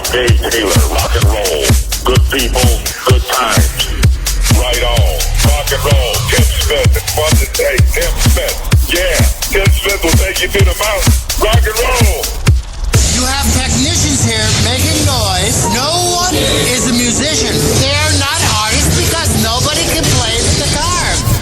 Gay Taylor, rock and roll. Good people, good times. Right on. Rock and roll. Tim Smith, it's fun to say. Tim Smith. Yeah, Tim Smith will take you to the mountain. Rock and roll. You have technicians here making noise. No one is a musician. They're not artists because nobody can play the guitar.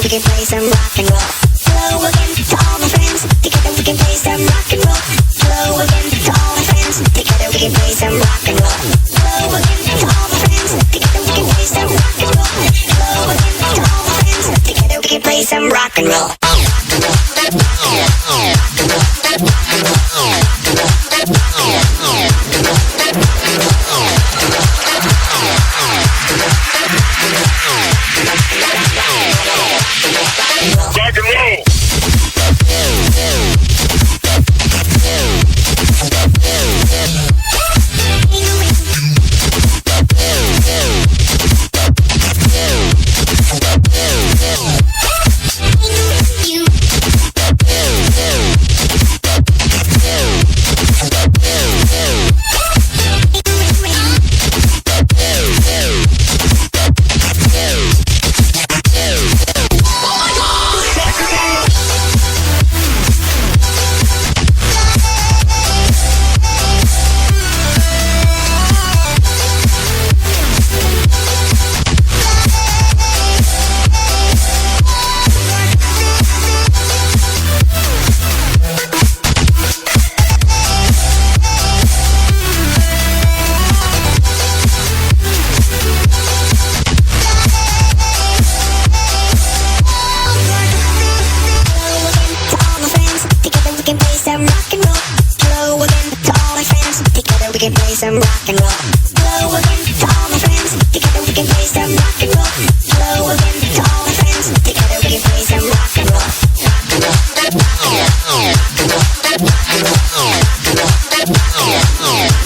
We can play some rock and roll. Hello again to all my friends. Together we can play some rock and roll. Hello again to all my friends. Together we can play some rock and roll. Hello again to all my friends. Together we can play some rock and roll. Hello again to all my friends. Together we can play some rock and roll. Rock and roll. We can play some rock and roll. Hello again to all my friends. Together we can play some rock and roll. Hello again to all my friends. Together we can play some rock and roll. Rock and roll. Rock and roll. Rock and roll. Rock and roll.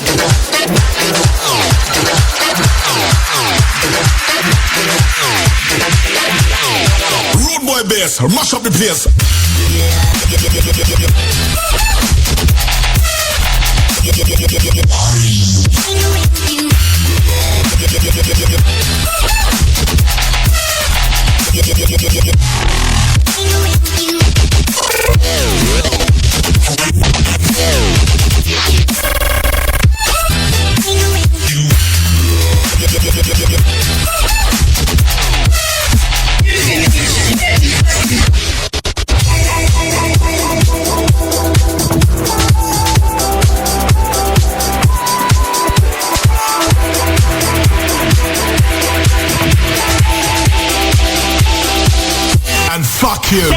Road boy bass, mash up the place. Fuck you.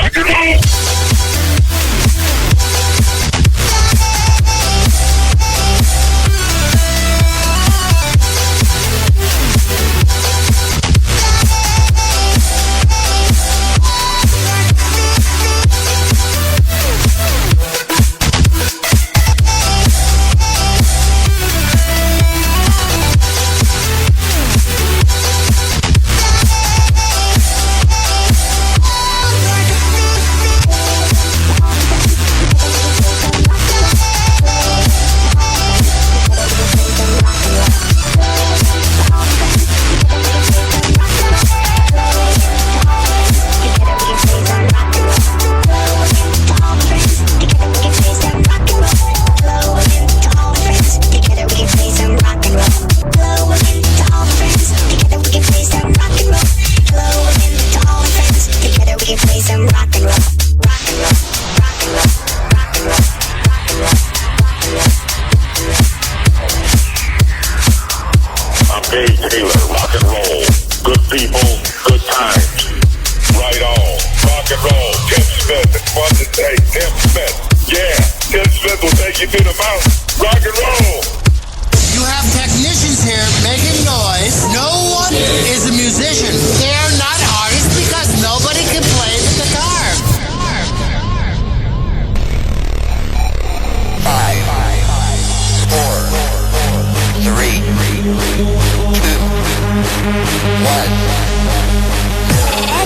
Gay Taylor, rock and roll. Good people, good times. Right on. Rock and roll. Tim Smith, it's fun to say. Tim Smith. Yeah, Tim Smith will take you to the mountain. Rock and roll. You have technicians here making noise. No one is a musician. They're not artists because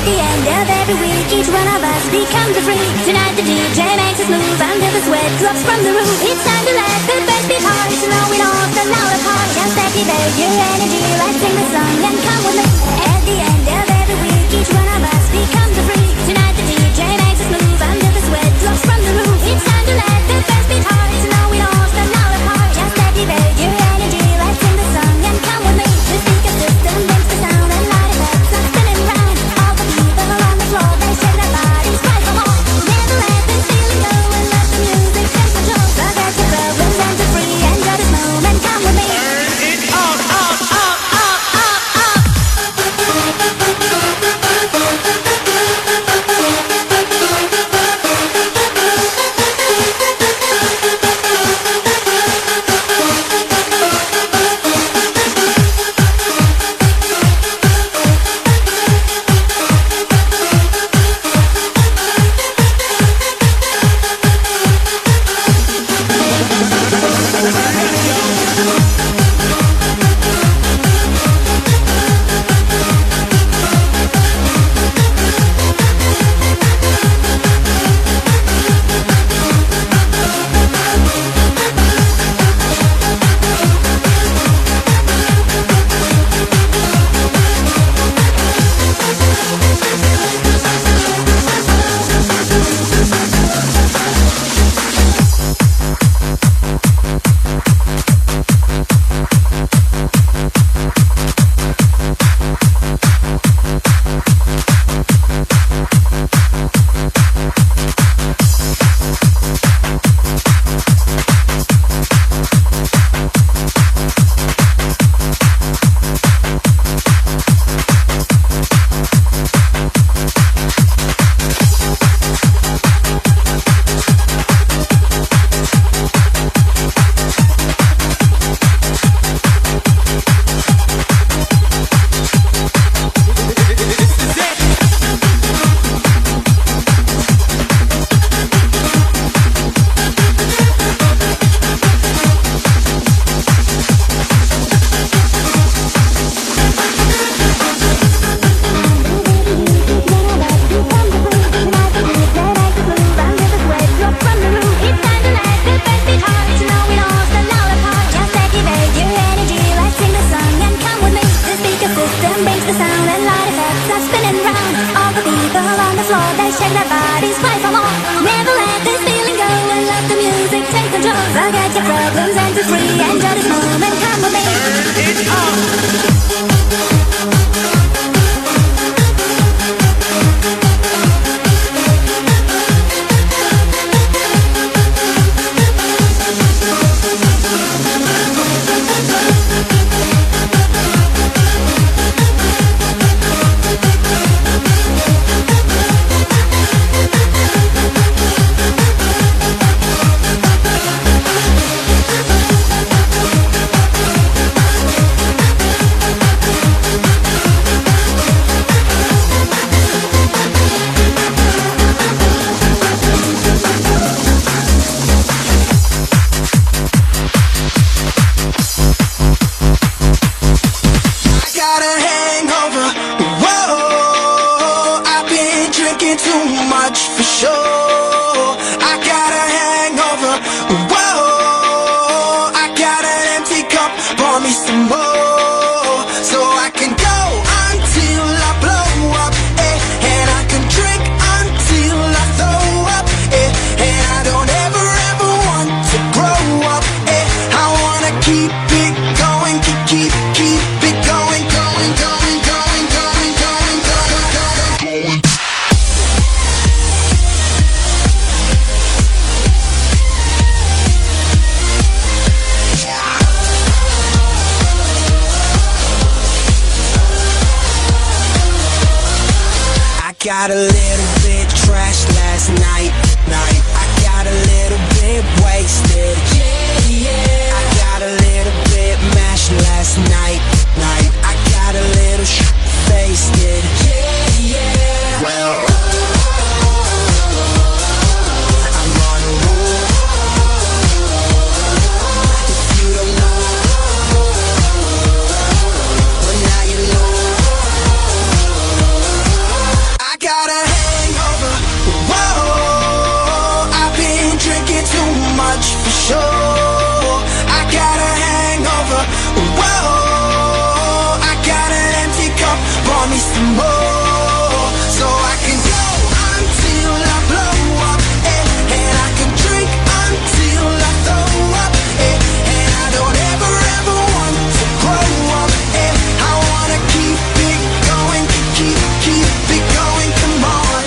the end of every week, each one of us becomes a freak. Tonight the DJ makes us move until the sweat drops from the roof. It's time to let the bass beat hard, so now we don't the louder part. Just activate your energy, let's sing the song and come with me. At the end of every week, each one of us becomes a freak. Tonight the DJ makes us move until the sweat drops from the roof. It's time to let the bass beat hard, so now we don't the louder part. Just activate your energy, let's sing the song and come with me. The speaker system makes the sound and light effects are spinning round. All the people on the floor, they shake their bodies right for more. Never let this feeling go and let the music take control. Forget your problems and be free, enjoy this moment, come with me. It up, up, up, up, up, up. Got a little bit trashed last night. I got a little bit wasted. I got a little bit mashed last night. I got a little faced. Well, I'm on a roll. If you don't know, well now you know. me some more, so I can go until I blow up, and I can drink until I throw up, and I don't ever want to grow up, and I wanna keep it going, keep it going, come on.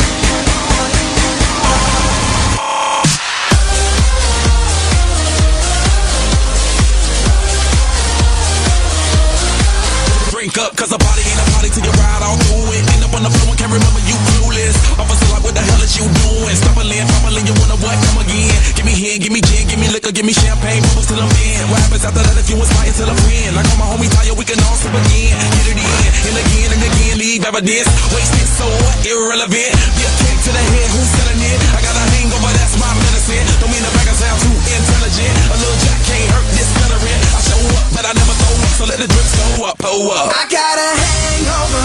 Drink up, cause a party ain't a party till you ride all through it. End up on the floor and can't remember you clueless. Officer like, what the hell is you doing? Stop a land, you wanna what? Come again. Give me hand, give me gin, give me liquor, give me champagne, bubbles till I'm in. What happens after that if you inspire till I'm in? Like all my homies tired, we can all sip again. Get it in, and again, leave evidence. Wasted, so what? Irrelevant. Be a kick to the head, who's selling it? I got a hangover, that's my medicine. Don't mean the back I sound too intelligent. A little jack can't hurt this veteran. I show up, but I never throw up, so let the drip go up, pull up. I got a hangover,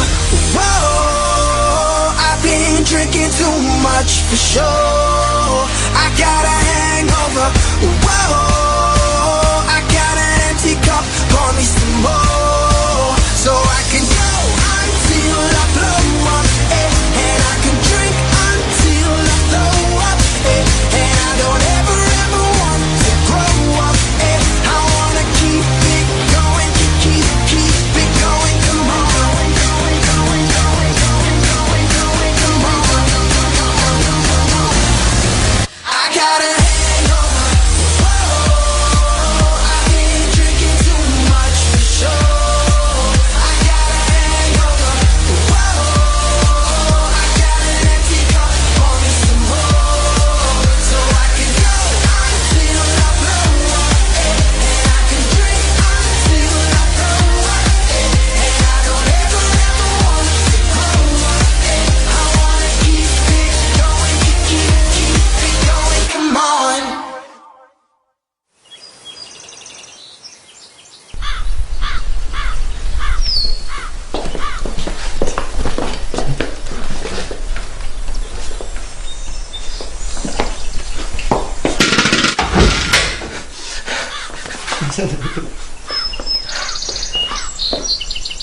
whoa, I've been drinking too much for sure. I got a hangover, whoa, I got an empty cup, pour me some more, so I can go until I blow up, and I can drink until I throw up, and I don't ever want to grow up, and I wanna keep it going, keep it going, come on. I got a hangover, whoa, I've been drinking too much for sure. I got a hangover, whoa, I got an empty cup, pour me some more, so I can go until I blow up, and I can drink until I throw up, and I don't ever want to grow up, and I wanna keep it going, keep it going, come on.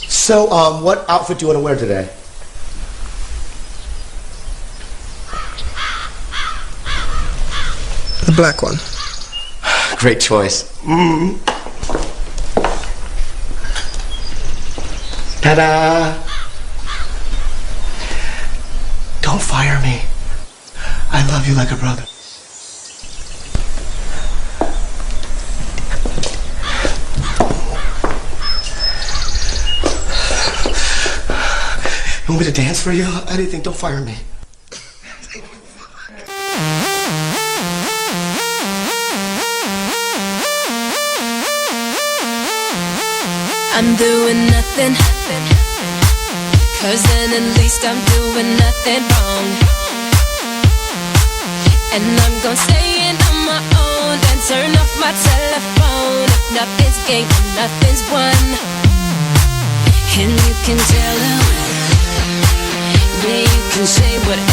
So, what outfit do you want to wear today? The black one. Great choice. Ta-da! Don't fire me. I love you like a brother. You want me to dance for you? Anything, don't fire me. I'm doing nothing, cause then at least I'm doing nothing wrong. And I'm gonna stay in on my own and turn off my telephone. If nothing's gained, nothing's won. And you can tell them, yeah, you can say whatever